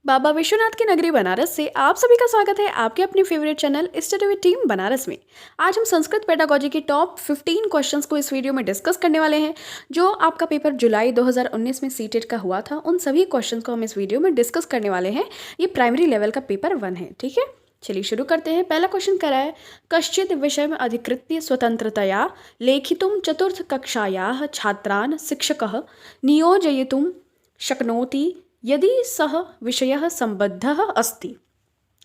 बाबा विश्वनाथ की नगरी बनारस से आप सभी का स्वागत है आपके अपनी favourite channel study with team Banaras में। आज हम संस्कृत पेडागोजी की टॉप 15 क्वेश्चंस को इस वीडियो में डिस्कस करने वाले हैं। जो आपका पेपर जुलाई 2019 में सीटेट का हुआ था, उन सभी क्वेश्चंस को हम इस वीडियो में डिस्कस करने वाले हैं। ये प्राइमरी लेवल का पेपर 1 है, ठीक है। चलिए शुरू करते हैं। पहला क्वेश्चन करा है, कश्चित विषय में अधिकृत्य स्वतंत्रतया लेखितुं चतुर्थ कक्षायाः छात्रान् शिक्षकः नियोजयितुं शक्नोति यदि सह विषयः संबद्धः अस्ति।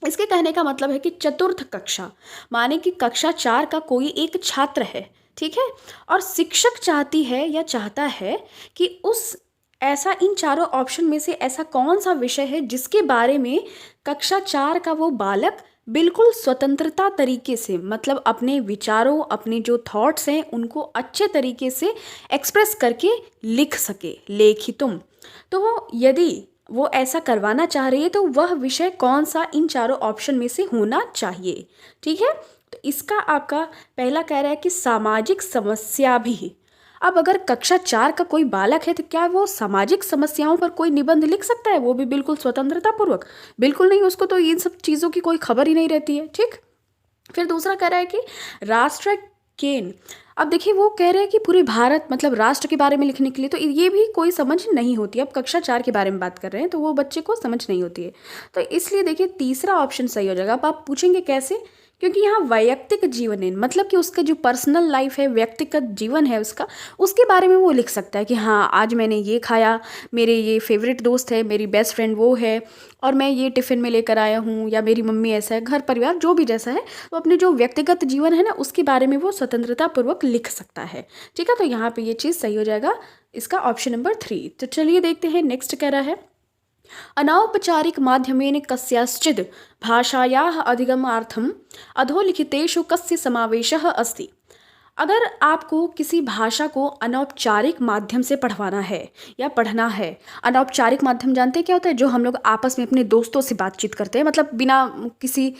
इसके कहने का मतलब है कि चतुर्थ कक्षा माने कि कक्षा 4 का कोई एक छात्र है, ठीक है, और शिक्षक चाहती है या चाहता है कि उस ऐसा इन चारों ऑप्शन में से ऐसा कौन सा विषय है जिसके बारे में कक्षा 4 का वो बालक बिल्कुल स्वतंत्रता तरीके से, मतलब अपने विचारों, अपने जो थॉट्स हैं उनको अच्छे तरीके से एक्सप्रेस करके लिख सके। लेखितुम, तो वो यदि वो ऐसा करवाना चाह रही है तो वह विषय कौन सा इन चारों ऑप्शन में से होना चाहिए, ठीक है। तो इसका आपका पहला कह रहा है कि सामाजिक समस्या भी। अब अगर कक्षा 4 का कोई बालक है तो क्या वो सामाजिक समस्याओं पर कोई निबंध लिख सकता है, वो भी बिल्कुल स्वतंत्रता पूर्वक? बिल्कुल नहीं, उसको तो इन सब चीज़ों की कोई खबर ही नहीं रहती है, ठीक। फिर दूसरा कह रहा है कि राष्ट्र केन। अब देखिए वो कह रहे हैं कि पूरे भारत, मतलब राष्ट्र के बारे में लिखने के लिए, तो ये भी कोई समझ नहीं होती। अब कक्षा 4 के बारे में बात कर रहे हैं तो वो बच्चे को समझ नहीं होती है, तो इसलिए देखिए तीसरा ऑप्शन सही हो जाएगा। अब आप पूछेंगे कैसे, क्योंकि यहाँ वैयक्तिक जीवन है, मतलब कि उसका जो पर्सनल लाइफ है, व्यक्तिगत जीवन है उसका, उसके बारे में वो लिख सकता है कि हाँ आज मैंने ये खाया, मेरे ये फेवरेट दोस्त है, मेरी बेस्ट फ्रेंड वो है, और मैं ये टिफ़िन में लेकर आया हूँ, या मेरी मम्मी ऐसा है, घर परिवार जो भी जैसा है, तो अपने जो व्यक्तिगत जीवन है ना उसके बारे में वो स्वतंत्रता पूर्वक लिख सकता है, ठीक है। तो यहाँ पे ये चीज़ सही हो जाएगा, इसका ऑप्शन नंबर 3। तो चलिए देखते हैं, नेक्स्ट कह रहा है, अनौपचारिक माध्यमेन कस्याश्चिद् भाषायाः अधिगमार्थम् अधोलिखितेषु कस्य समावेशः अस्ति। अगर आपको किसी भाषा को अनौपचारिक माध्यम से पढ़वाना है या पढ़ना है, अनौपचारिक माध्यम जानते हैं क्या होता है? जो हम लोग आपस में अपने दोस्तों से बातचीत करते हैं, मतलब बिना किसी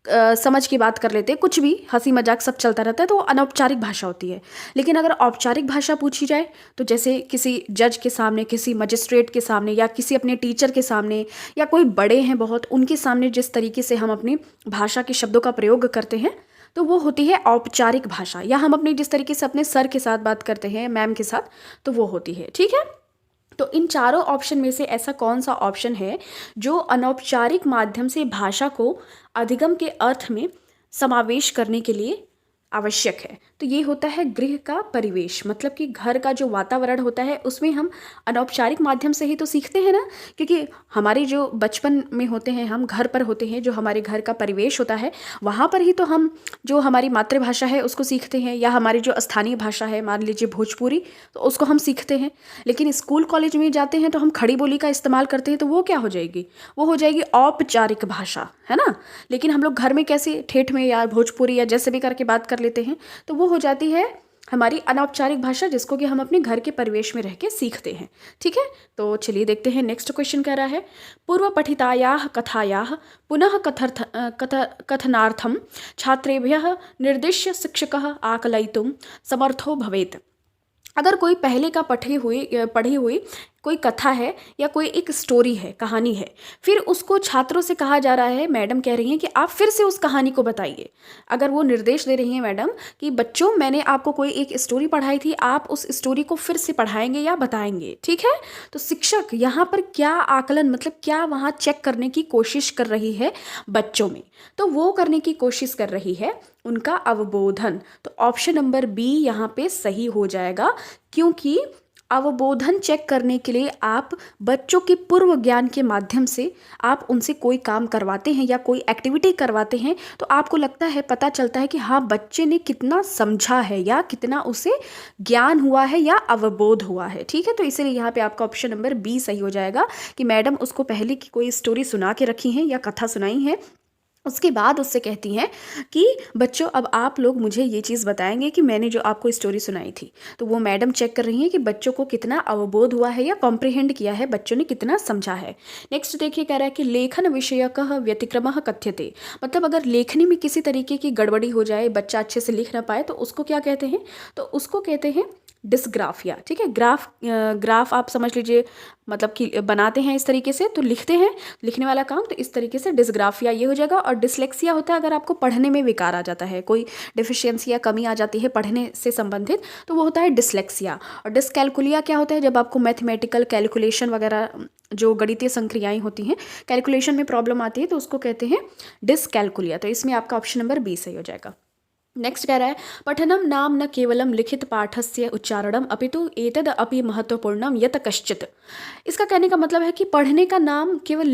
समझ की बात कर लेते हैं, कुछ भी हंसी मजाक सब चलता रहता है, तो वो अनौपचारिक भाषा होती है। लेकिन अगर औपचारिक भाषा पूछी जाए तो जैसे किसी जज के सामने, किसी मजिस्ट्रेट के सामने, या किसी अपने टीचर के सामने, या कोई बड़े हैं बहुत उनके सामने जिस तरीके से हम अपनी भाषा के शब्दों का प्रयोग करते हैं तो वो होती है औपचारिक भाषा। या हम अपने जिस तरीके से अपने सर के साथ बात करते हैं, मैम के साथ, तो वो होती है, ठीक है। तो इन चारों ऑप्शन में से ऐसा कौन सा ऑप्शन है जो अनौपचारिक माध्यम से भाषा को अधिगम के अर्थ में समावेश करने के लिए आवश्यक है? तो ये होता है गृह का परिवेश, मतलब कि घर का जो वातावरण होता है उसमें हम अनौपचारिक माध्यम से ही तो सीखते हैं ना, क्योंकि हमारे जो बचपन में होते हैं हम घर पर होते हैं, जो हमारे घर का परिवेश होता है वहाँ पर ही तो हम जो हमारी मातृभाषा है उसको सीखते हैं, या हमारी जो स्थानीय भाषा है, मान लीजिए भोजपुरी, तो उसको हम सीखते हैं। लेकिन स्कूल कॉलेज में जाते हैं तो हम खड़ी बोली का इस्तेमाल करते हैं, तो वो क्या हो जाएगी? वो हो जाएगी औपचारिक भाषा, है ना। लेकिन हम लोग घर में कैसे ठेठ में या भोजपुरी या जैसे भी करके बात कर लेते हैं, तो वो हो जाती है हमारी अनौपचारिक भाषा, जिसको कि हम अपने घर के परिवेश में रह के सीखते हैं, ठीक है। तो चलिए देखते हैं, नेक्स्ट क्वेश्चन कह रहा है, पूर्व पठितायाः कथायाः पुनः कथनार्थं छात्रेभ्यः निर्दिश्य शिक्षकः आकलयितुं समर्थो भवेत्। अगर कोई पहले का पढ़ी हुई कोई कथा है या कोई एक स्टोरी है, कहानी है, फिर उसको छात्रों से कहा जा रहा है, मैडम कह रही हैं कि आप फिर से उस कहानी को बताइए। अगर वो निर्देश दे रही हैं मैडम कि बच्चों मैंने आपको कोई एक स्टोरी पढ़ाई थी, आप उस स्टोरी को फिर से पढ़ाएंगे या बताएंगे, ठीक है। तो शिक्षक यहाँ पर क्या आकलन, मतलब क्या वहाँ चेक करने की कोशिश कर रही है बच्चों में? तो वो करने की कोशिश कर रही है उनका अवबोधन। तो ऑप्शन नंबर बी यहाँ पे सही हो जाएगा, क्योंकि अवबोधन चेक करने के लिए आप बच्चों के पूर्व ज्ञान के माध्यम से आप उनसे कोई काम करवाते हैं या कोई एक्टिविटी करवाते हैं, तो आपको लगता है, पता चलता है कि हाँ बच्चे ने कितना समझा है या कितना उसे ज्ञान हुआ है या अवबोध हुआ है, ठीक है। तो इसीलिए यहाँ पे आपका ऑप्शन नंबर बी सही हो जाएगा कि मैडम उसको पहले की कोई स्टोरी सुना के रखी हैं या कथा सुनाई है, उसके बाद उससे कहती हैं कि बच्चों अब आप लोग मुझे ये चीज़ बताएंगे कि मैंने जो आपको स्टोरी सुनाई थी। तो वो मैडम चेक कर रही हैं कि बच्चों को कितना अवबोध हुआ है या कॉम्प्रिहेंड किया है, बच्चों ने कितना समझा है। नेक्स्ट देखिए, कह रहा है कि लेखन विषयकः व्यतिक्रमः कथ्यते। मतलब अगर लेखनी में किसी तरीके की गड़बड़ी हो जाए, बच्चा अच्छे से लिख ना पाए, तो उसको क्या कहते हैं? तो उसको कहते हैं डिस्ग्राफिया। ठीक है, ग्राफ आप समझ लीजिए, मतलब कि बनाते हैं इस तरीके से, तो लिखते हैं, लिखने वाला काम, तो इस तरीके से डिस्ग्राफिया ये हो जाएगा। और डिसलेक्सिया होता है अगर आपको पढ़ने में विकार आ जाता है, कोई डिफिशियंसी या कमी आ जाती है पढ़ने से संबंधित, तो वो होता है डिसलेक्सिया। और डिसकैलकुलिया क्या होता है, जब आपको मैथमेटिकल कैलकुलेशन वगैरह, जो गणितीय संक्रियाएं होती हैं, कैलकुलेशन में प्रॉब्लम आती है, तो उसको कहते हैं डिसकैलकुलिया। तो इसमें आपका ऑप्शन नंबर बी सही हो जाएगा। नेक्स्ट कह रहा है पठनम नाम न केवलम लिखित पाठस्य उच्चारणम अपितु एतद अपि महत्वपूर्णम यत कश्चित। इसका कहने का मतलब है कि पढ़ने का नाम केवल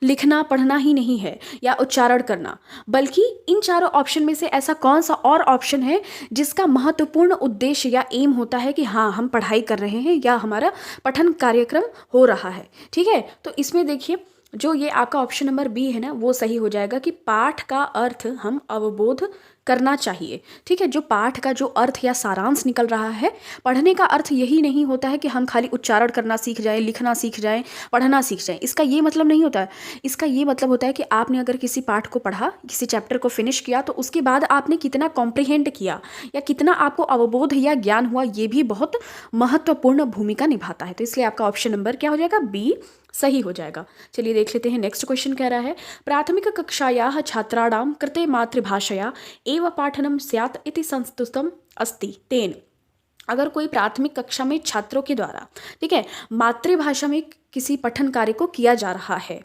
लिखना पढ़ना ही नहीं है या उच्चारण करना, बल्कि इन चारों ऑप्शन में से ऐसा कौन सा और ऑप्शन है जिसका महत्वपूर्ण उद्देश्य या एम होता है कि हाँ हम पढ़ाई कर रहे हैं या हमारा पठन कार्यक्रम हो रहा है। ठीक है, तो इसमें देखिए जो ये आपका ऑप्शन नंबर बी है ना, वो सही हो जाएगा कि पाठ का अर्थ हम अवबोध करना चाहिए। ठीक है, जो पाठ का जो अर्थ या सारांश निकल रहा है, पढ़ने का अर्थ यही नहीं होता है कि हम खाली उच्चारण करना सीख जाएं, लिखना सीख जाएं, पढ़ना सीख जाएं। इसका ये मतलब नहीं होता है। इसका ये मतलब होता है कि आपने अगर किसी पाठ को पढ़ा, किसी चैप्टर को फिनिश किया, तो उसके बाद आपने कितना कॉम्प्रिहेंड किया या कितना आपको अवबोध या ज्ञान हुआ, ये भी बहुत महत्वपूर्ण भूमिका निभाता है। तो इसलिए आपका ऑप्शन नंबर क्या हो जाएगा, बी सही हो जाएगा। चलिए देख लेते हैं नेक्स्ट क्वेश्चन कह रहा है प्राथमिक कक्षायाः छात्राणां कृते मातृभाषया एव पाठनम स्यात् इति संस्तुतम अस्ति तेन। अगर कोई प्राथमिक कक्षा में छात्रों के द्वारा, ठीक है, मातृभाषा में किसी पठन कार्य को किया जा रहा है,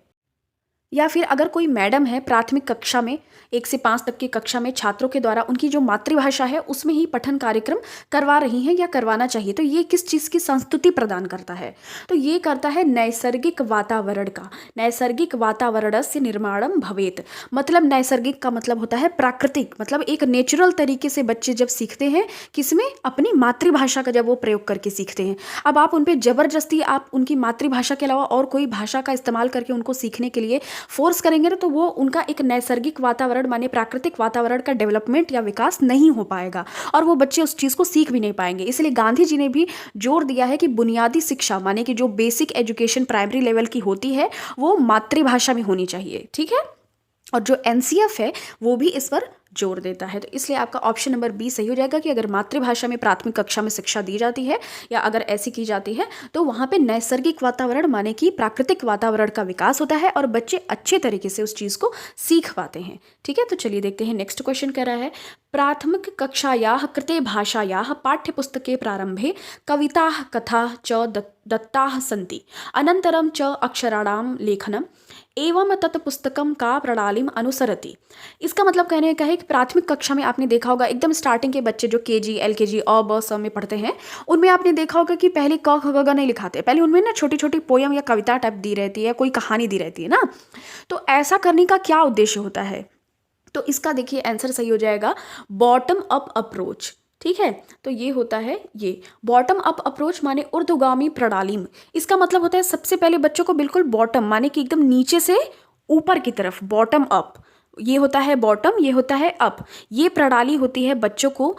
या फिर अगर कोई मैडम है प्राथमिक कक्षा में 1 से 5 तक की कक्षा में छात्रों के द्वारा उनकी जो मातृभाषा है उसमें ही पठन कार्यक्रम करवा रही हैं या करवाना चाहिए, तो ये किस चीज़ की संस्तुति प्रदान करता है, तो ये करता है नैसर्गिक वातावरण का। नैसर्गिक वातावरण से निर्माणम भवेत, मतलब नैसर्गिक का मतलब होता है प्राकृतिक, मतलब एक नेचुरल तरीके से बच्चे जब सीखते हैं, किसमें, अपनी मातृभाषा का जब वो प्रयोग करके सीखते हैं। अब आप उन पर जबरदस्ती आप उनकी मातृभाषा के अलावा और कोई भाषा का इस्तेमाल करके उनको सीखने के लिए फोर्स करेंगे ना, तो वो उनका एक नैसर्गिक वातावरण माने प्राकृतिक वातावरण का डेवलपमेंट या विकास नहीं हो पाएगा और वो बच्चे उस चीज़ को सीख भी नहीं पाएंगे। इसलिए गांधी जी ने भी जोर दिया है कि बुनियादी शिक्षा माने कि जो बेसिक एजुकेशन प्राइमरी लेवल की होती है वो मातृभाषा में होनी चाहिए। ठीक है, और जो एनसीएफ है वो भी इस पर जोर देता है। तो इसलिए आपका ऑप्शन नंबर बी सही हो जाएगा कि अगर मातृभाषा में प्राथमिक कक्षा में शिक्षा दी जाती है या अगर ऐसी की जाती है तो वहाँ पे नैसर्गिक वातावरण माने कि प्राकृतिक वातावरण का विकास होता है और बच्चे अच्छे तरीके से उस चीज़ को सीख पाते हैं। ठीक है, तो चलिए देखते हैं नेक्स्ट क्वेश्चन कह रहा है प्राथमिक कक्षायाः कृते भाषायाः पाठ्यपुस्तके प्रारंभे कविताः कथाः च दत्ताः सन्ति अनन्तरं च अक्षराणां लेखनम एवं तत् पुस्तकम का प्रणालीम अनुसरति। इसका मतलब कहने का है कि प्राथमिक कक्षा में आपने देखा होगा एकदम स्टार्टिंग के बच्चे जो केजी एलकेजी अ ब स में पढ़ते हैं उनमें आपने देखा होगा कि पहले क ख ग घ नहीं लिखाते, पहले उनमें ना छोटी छोटी पोयम या कविता टाइप दी रहती है, कोई कहानी दी रहती है ना। तो ऐसा करने का क्या उद्देश्य होता है, तो इसका देखिए आंसर सही हो जाएगा बॉटम अप अप्रोच। ठीक है, तो ये होता है ये बॉटम अप अप्रोच माने ऊर्ध्वगामी प्रणाली। इसका मतलब होता है सबसे पहले बच्चों को बिल्कुल बॉटम माने कि एकदम नीचे से ऊपर की तरफ, बॉटम अप, ये होता है बॉटम, ये होता है अप। ये प्रणाली होती है बच्चों को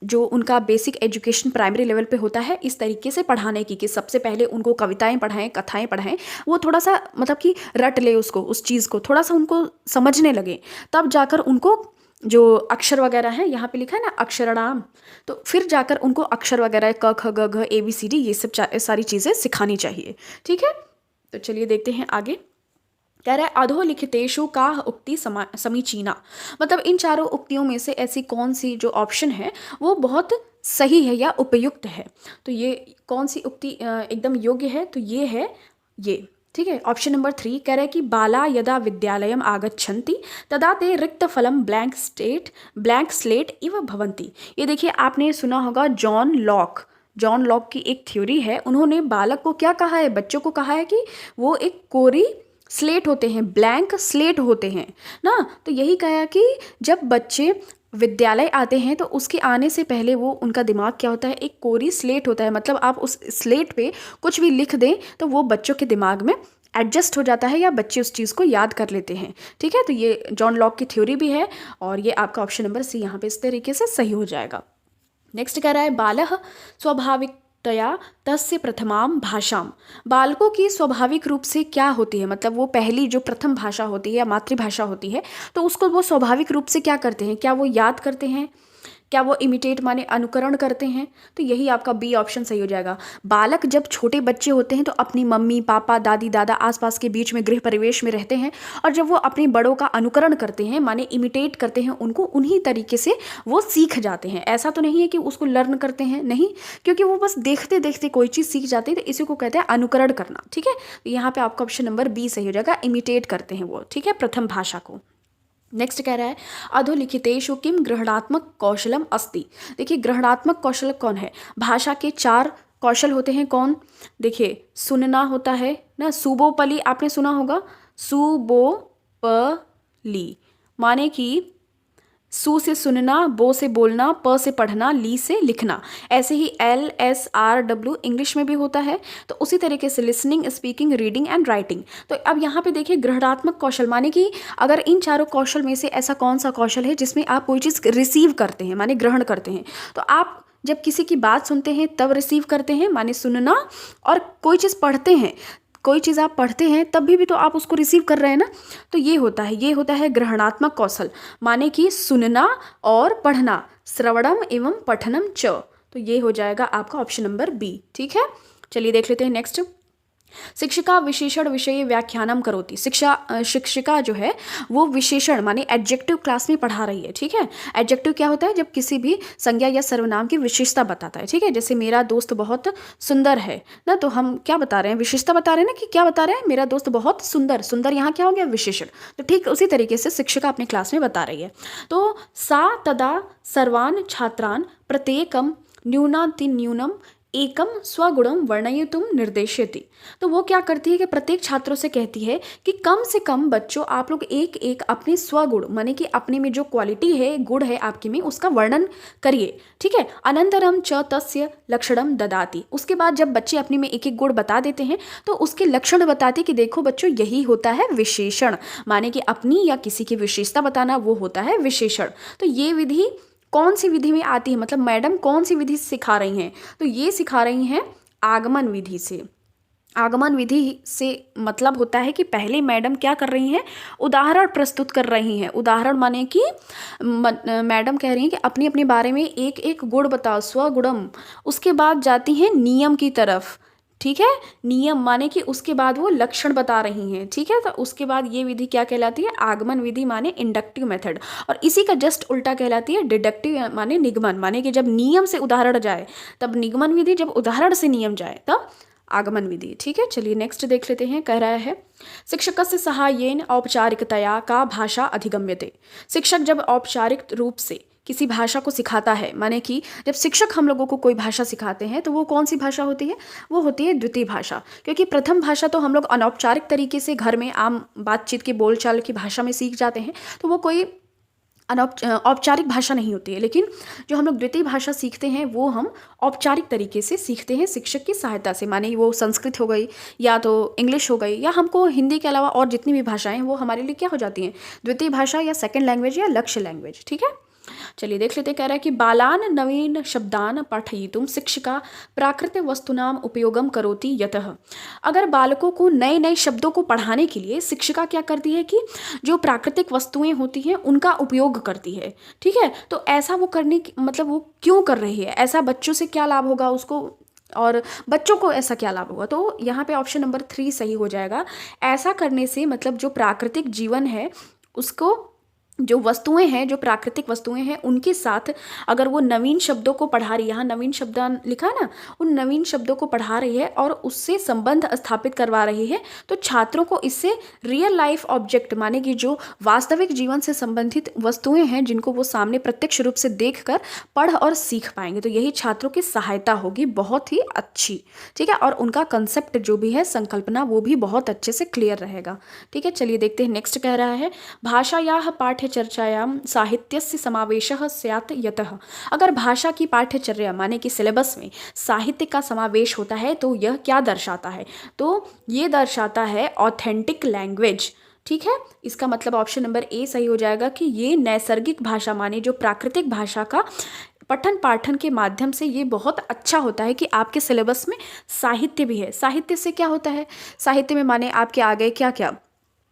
जो उनका बेसिक एजुकेशन प्राइमरी लेवल पे होता है इस तरीके से पढ़ाने की कि सबसे पहले उनको कविताएं पढ़ाएं, कथाएं पढ़ाएं, वो थोड़ा सा मतलब कि रट ले उसको, उस चीज़ को थोड़ा सा उनको समझने लगे, तब जाकर उनको जो अक्षर वगैरह है यहाँ पे लिखा है ना अक्षराणाम, तो फिर जाकर उनको अक्षर वगैरह क ख ग घ ABCD ये सब सारी चीज़ें सिखानी चाहिए। ठीक है, तो चलिए देखते हैं आगे। कह रहा है अधोलिखितेषु का उक्ति समीचीना, मतलब इन चारों उक्तियों में से ऐसी कौन सी जो ऑप्शन है वो बहुत सही है या उपयुक्त है। तो ये कौन सी उक्ति एकदम योग्य है, तो ये है ये। ठीक है, ऑप्शन नंबर 3 कह रहा है कि बाला यदा विद्यालयम आगच्छन्ति तदा ते रिक्त फलम ब्लैंक स्लेट इव भवन्ति। ये देखिए आपने सुना होगा जॉन लॉक की एक थ्योरी है, उन्होंने बालक को क्या कहा है, बच्चों को कहा है कि वो एक कोरी स्लेट होते हैं, ब्लैंक स्लेट होते हैं ना। तो यही कहा कि जब बच्चे विद्यालय आते हैं तो उसके आने से पहले वो उनका दिमाग क्या होता है, एक कोरी स्लेट होता है, मतलब आप उस स्लेट पे कुछ भी लिख दें तो वो बच्चों के दिमाग में एडजस्ट हो जाता है या बच्चे उस चीज़ को याद कर लेते हैं। ठीक है, तो ये जॉन लॉक की थ्योरी भी है और ये आपका ऑप्शन नंबर सी यहाँ पे इस तरीके से सही हो जाएगा। नेक्स्ट कह रहा है बालः स्वाभाविक तया तस्य प्रथमाम भाषाम, बालकों की स्वाभाविक रूप से क्या होती है, मतलब वो पहली जो प्रथम भाषा होती है या मातृभाषा होती है तो उसको वो स्वाभाविक रूप से क्या करते हैं, क्या वो याद करते हैं, क्या वो इमिटेट माने अनुकरण करते हैं? तो यही आपका बी ऑप्शन सही हो जाएगा। बालक जब छोटे बच्चे होते हैं तो अपनी मम्मी पापा दादी दादा आसपास के बीच में गृह परिवेश में रहते हैं, और जब वो अपने बड़ों का अनुकरण करते हैं माने इमिटेट करते हैं उनको, उन्हीं तरीके से वो सीख जाते हैं। ऐसा तो नहीं है कि उसको लर्न करते हैं, नहीं, क्योंकि वो बस देखते देखते कोई चीज़ सीख जाते हैं, तो इसी को कहते हैं अनुकरण करना। ठीक है, तो यहाँ पे आपका ऑप्शन नंबर बी सही हो जाएगा, इमिटेट करते हैं वो। ठीक है, प्रथम भाषा को। नेक्स्ट कह रहा है अधोलिखितेषु किम ग्रहणात्मक कौशलम अस्ति। देखिए ग्रहणात्मक कौशल कौन है? भाषा के 4 कौशल होते हैं। कौन? देखिए सुनना होता है ना, सुबोपली आपने सुना होगा, सुबोपली माने कि सु से सुनना, बो से बोलना, प से पढ़ना, ली से लिखना। ऐसे ही LSRW इंग्लिश में भी होता है। तो उसी तरीके से listening, speaking, reading and writing. तो अब यहाँ पे देखिए ग्रहणात्मक कौशल माने कि अगर इन चारों कौशल में से ऐसा कौन सा कौशल है जिसमें आप कोई चीज़ रिसीव करते हैं माने ग्रहण करते हैं। तो आप जब किसी की बात सुनते हैं तब रिसीव करते हैं माने सुनना, और कोई चीज़ पढ़ते हैं, कोई चीज़ आप पढ़ते हैं तब भी तो आप उसको रिसीव कर रहे हैं ना। तो ये होता है ग्रहणात्मक कौशल माने कि सुनना और पढ़ना, श्रवणम एवं पठनम च। तो ये हो जाएगा आपका ऑप्शन नंबर बी। ठीक है, चलिए देख लेते हैं नेक्स्ट। शिक्षिका विशेषण विषय व्याख्यानम करोति। शिक्षिका जो है वो विशेषण माने एडजेक्टिव क्लास में पढ़ा रही है। ठीक है, एडजेक्टिव क्या होता है? जब किसी भी संज्ञा या सर्वनाम की विशेषता बताता है। ठीक है, जैसे मेरा दोस्त बहुत सुंदर है ना, तो हम क्या बता रहे हैं? विशेषता बता रहे हैं ना, कि क्या बता रहे हैं? मेरा दोस्त बहुत सुंदर। सुंदर यहाँ क्या हो गया? विशेषण। तो ठीक उसी तरीके से शिक्षिका अपने क्लास में बता रही है। तो सा तदा सर्वान् छात्रान् प्रत्येकम न्यूनातिन्यूनम एकम स्वगुणम वर्णयितुम निर्देशयति। तो वो क्या करती है कि प्रत्येक छात्रों से कहती है कि कम से कम बच्चों आप लोग एक एक अपने स्वगुण माने कि अपने में जो क्वालिटी है, गुण है आपके में, उसका वर्णन करिए। ठीक है, अनंतरम च तस्य लक्षणम ददाति। उसके बाद जब बच्चे अपने में एक एक गुण बता देते हैं तो उसके लक्षण बताते कि देखो बच्चों यही होता है विशेषण, माने कि अपनी या किसी की विशेषता बताना, वो होता है विशेषण। तो ये विधि कौन सी विधि में आती है? मतलब मैडम कौन सी विधि सिखा रही हैं? तो ये सिखा रही हैं आगमन विधि से। आगमन विधि से मतलब होता है कि पहले मैडम क्या कर रही हैं? उदाहरण प्रस्तुत कर रही हैं। उदाहरण माने कि मैडम कह रही हैं कि अपने अपने बारे में एक एक गुण बताओ, स्वगुणम। उसके बाद जाती हैं नियम की तरफ। ठीक है, नियम माने कि उसके बाद वो लक्षण बता रही हैं। ठीक है, तो उसके बाद ये विधि क्या कहलाती है? आगमन विधि माने इंडक्टिव मेथड। और इसी का जस्ट उल्टा कहलाती है डिडक्टिव माने निगमन, माने कि जब नियम से उदाहरण जाए तब निगमन विधि, जब उदाहरण से नियम जाए तब आगमन विधि। ठीक है, चलिए नेक्स्ट देख लेते हैं। कह रहा है शिक्षकस्य सहाय्येन औपचारिकतया का भाषा अधिगम्यते। शिक्षक जब औपचारिक रूप से किसी भाषा को सिखाता है, माने कि जब शिक्षक हम लोगों को कोई भाषा सिखाते हैं तो वो कौन सी भाषा होती है? वो होती है द्वितीय भाषा। क्योंकि प्रथम भाषा तो हम लोग अनौपचारिक तरीके से घर में आम बातचीत की बोलचाल की भाषा में सीख जाते हैं, तो वो कोई औपचारिक भाषा नहीं होती है। लेकिन जो हम लोग द्वितीय भाषा सीखते हैं वो हम औपचारिक तरीके से सीखते हैं शिक्षक की सहायता से। माने वो संस्कृत हो गई या तो इंग्लिश हो गई, या हमको हिंदी के अलावा और जितनी भी भाषाएं हैं वो हमारे लिए क्या हो जाती हैं? द्वितीय भाषा या सेकंड लैंग्वेज या लक्ष्य लैंग्वेज। ठीक है, चलिए देख लेते हैं। कह रहा है कि बालान नवीन शब्दान पाठयितुम शिक्षिका प्राकृतिक वस्तुनाम उपयोगम करोति यतः। अगर बालकों को नए नए शब्दों को पढ़ाने के लिए शिक्षिका क्या करती है कि जो प्राकृतिक वस्तुएं होती हैं उनका उपयोग करती है। ठीक है, तो ऐसा वो करने की मतलब वो क्यों कर रही है? ऐसा बच्चों से क्या लाभ होगा उसको, और बच्चों को ऐसा क्या लाभ होगा? तो यहाँ पे ऑप्शन नंबर 3 सही हो जाएगा। ऐसा करने से मतलब जो प्राकृतिक जीवन है उसको, जो वस्तुएं हैं, जो प्राकृतिक वस्तुएं हैं उनके साथ अगर वो नवीन शब्दों को पढ़ा रही है, यहाँ नवीन शब्द लिखा है ना, उन नवीन शब्दों को पढ़ा रही है और उससे संबंध स्थापित करवा रही है, तो छात्रों को इससे रियल लाइफ ऑब्जेक्ट माने कि जो वास्तविक जीवन से संबंधित वस्तुएं हैं जिनको वो सामने प्रत्यक्ष रूप से देखकर पढ़ और सीख पाएंगे। तो यही छात्रों की सहायता होगी बहुत ही अच्छी। ठीक है, और उनका कंसेप्ट जो भी है, संकल्पना, वो भी बहुत अच्छे से क्लियर रहेगा। ठीक है, चलिए देखते हैं। नेक्स्ट कह रहा है भाषायाः पाठ्य चर्चायां साहित्यस्य समावेशः स्यात् यतः। अगर भाषा की पाठ्यचर्या माने कि सिलेबस में साहित्य का समावेश होता है तो यह क्या दर्शाता है? तो ये दर्शाता है ऑथेंटिक लैंग्वेज। ठीक है, इसका मतलब ऑप्शन नंबर ए सही हो जाएगा कि ये नैसर्गिक भाषा माने जो प्राकृतिक भाषा का पठन पाठन के माध्यम से ये बहुत अच्छा होता है कि आपके सिलेबस में साहित्य भी है। साहित्य से क्या होता है? साहित्य में माने आपके आ गए क्या क्या,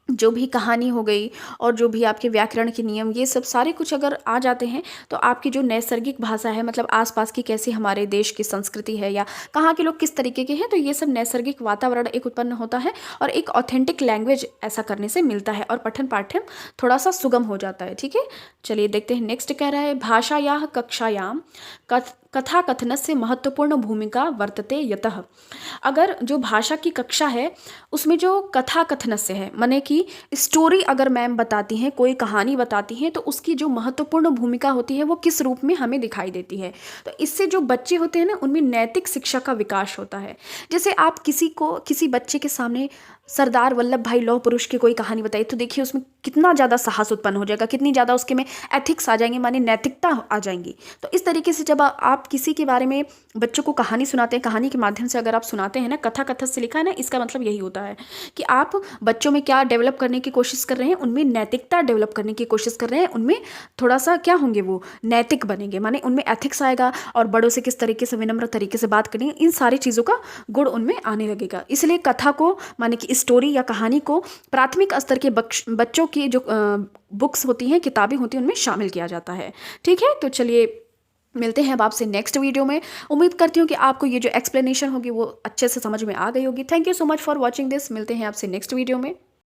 जो भी कहानी हो गई और जो भी आपके व्याकरण के नियम, ये सब सारे कुछ अगर आ जाते हैं तो आपकी जो नैसर्गिक भाषा है, मतलब आसपास की कैसी हमारे देश की संस्कृति है या कहाँ के लोग किस तरीके के हैं, तो ये सब नैसर्गिक वातावरण एक उत्पन्न होता है और एक ऑथेंटिक लैंग्वेज ऐसा करने से मिलता है और पठन पाठन थोड़ा सा सुगम हो जाता है। ठीक है, चलिए देखते हैं नेक्स्ट कह रहा है भाषायाः कक्षायां कथा कथनस्य महत्वपूर्ण भूमिका वर्तते यतः। अगर जो भाषा की कक्षा है उसमें जो कथा कथनस्य है, माने कि स्टोरी अगर मैम बताती हैं, कोई कहानी बताती हैं, तो उसकी जो महत्वपूर्ण भूमिका होती है वो किस रूप में हमें दिखाई देती है। तो इससे जो बच्चे होते हैं ना, उनमें नैतिक शिक्षा का विकास होता है। जैसे आप किसी बच्चे के सामने सरदार वल्लभ भाई लौह पुरुष की कोई कहानी बताई, तो देखिए उसमें कितना ज़्यादा साहस उत्पन्न हो जाएगा, कितनी ज़्यादा उसके में एथिक्स आ जाएंगे, माने नैतिकता आ जाएंगी। तो इस तरीके से जब आप किसी के बारे में बच्चों को कहानी सुनाते हैं, कहानी के माध्यम से अगर आप सुनाते हैं ना, कथा कथन से लिखा है ना, इसका मतलब यही होता है कि आप बच्चों में क्या डेवलप करने की कोशिश कर रहे हैं, उनमें नैतिकता डेवलप करने की कोशिश कर रहे हैं, उनमें थोड़ा सा क्या होंगे, वो नैतिक बनेंगे, माने उनमें एथिक्स आएगा और बड़ों से किस तरीके से विनम्र तरीके से बात करेंगे, इन सारी चीज़ों का गुण उनमें आने लगेगा। इसलिए कथा को, माने कि स्टोरी या कहानी को प्राथमिक स्तर के बच्चों की जो बुक्स होती हैं, किताबें होती हैं, उनमें शामिल किया जाता है। ठीक है, तो चलिए मिलते हैं अब आपसे नेक्स्ट वीडियो में। उम्मीद करती हूँ कि आपको ये जो एक्सप्लेनेशन होगी वो अच्छे से समझ में आ गई होगी। Thank you so much for watching this. मिलते हैं आपसे नेक्स्ट वीडियो में।